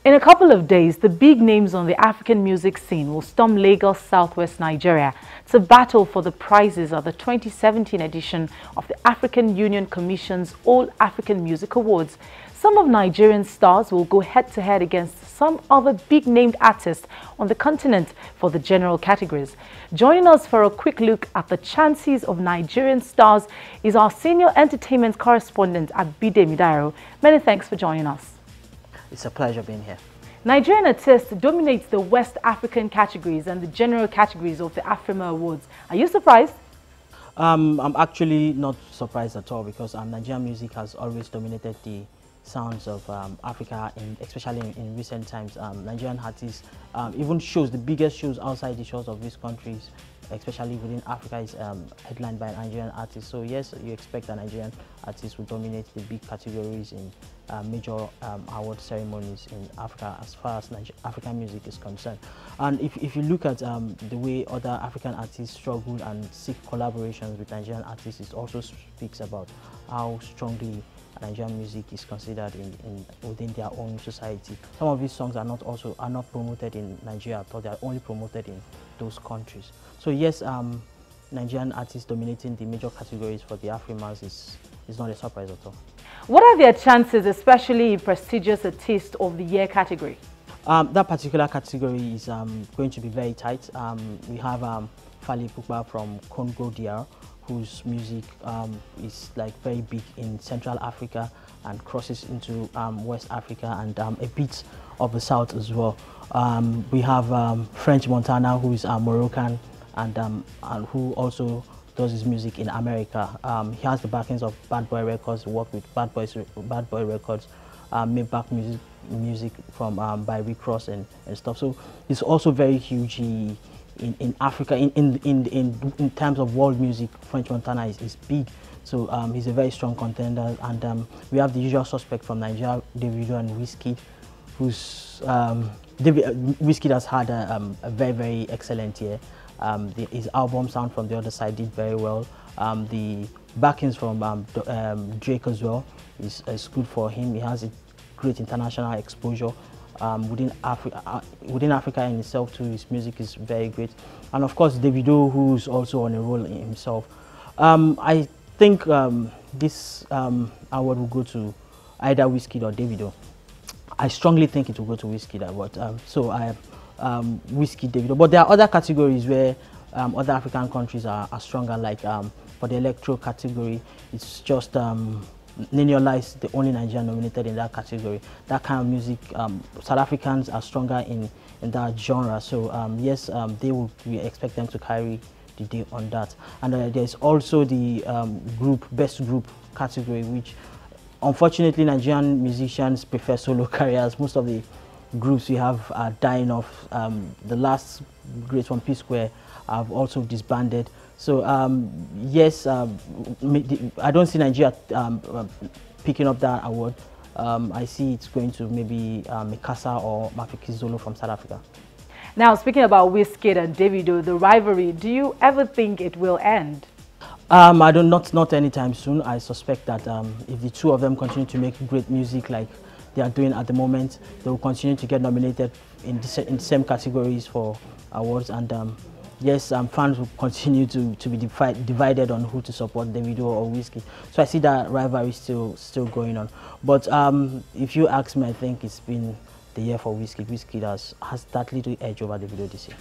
In a couple of days, the big names on the African music scene will storm Lagos, southwest Nigeria to battle for the prizes at the 2017 edition of the African Union Commission's All African Music Awards. Some of Nigerian stars will go head-to-head against some other big-named artists on the continent for the general categories. Joining us for a quick look at the chances of Nigerian stars is our senior entertainment correspondent, Abide Midairo. Many thanks for joining us. It's a pleasure being here. Nigerian artists dominate the West African categories and the general categories of the Afrima Awards. Are you surprised? I'm actually not surprised at all because Nigerian music has always dominated the sounds of Africa, especially in recent times. Nigerian artists, even shows, the biggest shows outside the shores of these countries, especially within Africa, is headlined by Nigerian artists. So yes, you expect that Nigerian artists will dominate the big categories in major award ceremonies in Africa as far as African music is concerned. And if you look at the way other African artists struggle and seek collaborations with Nigerian artists, it also speaks about how strongly Nigerian music is considered within their own society. Some of these songs are not promoted in Nigeria, but they are only promoted in those countries. So yes, Nigerian artists dominating the major categories for the Afrimas is not a surprise at all. What are their chances, especially in prestigious Artist of the Year category? That particular category is going to be very tight. We have Fally Ipupa from Congo DR, whose music is like very big in Central Africa and crosses into West Africa and a bit of the South as well. We have French Montana, who is Moroccan and who also does his music in America. He has the backings of Bad Boy Records, worked with Bad Boy Records, made back music from by Rick Ross and stuff. So he's also very huge in Africa. In terms of world music, French Montana is big. So he's a very strong contender. And we have the usual suspect from Nigeria, Davido and Wizkid, who's Wizkid has had a very excellent year. His album Sound from the Other Side did very well. The backings from Drake as well is good for him. He has a great international exposure. Within Africa in itself too, his music is very great. And of course Davido, who's also on a roll in himself. I think this award will go to either Wizkid or Davido. I strongly think it will go to Wizkid, but so I have Wizkid, Davido. But there are other categories where other African countries are stronger, like for the electro category, it's just Niniola is the only Nigerian nominated in that category. That kind of music, South Africans are stronger in that genre. So yes, we expect them to carry the day on that. And there's also the best group category, which unfortunately Nigerian musicians prefer solo careers. Most of the groups we have are dying off. The last great one, P Square, have also disbanded. So yes, I don't see Nigeria picking up that award. I see it's going to maybe Mikasa or Mafikizolo from South Africa. Now, speaking about Wizkid and Davido, the rivalry, do you ever think it will end? I don't, not anytime soon. I suspect that if the two of them continue to make great music like they are doing at the moment, they will continue to get nominated in the same categories for awards. And yes, fans will continue to be divided on who to support, Davido or Wizkid. So I see that rivalry still going on. But if you ask me, I think it's been the year for Wizkid. Wizkid has that little edge over Davido this year.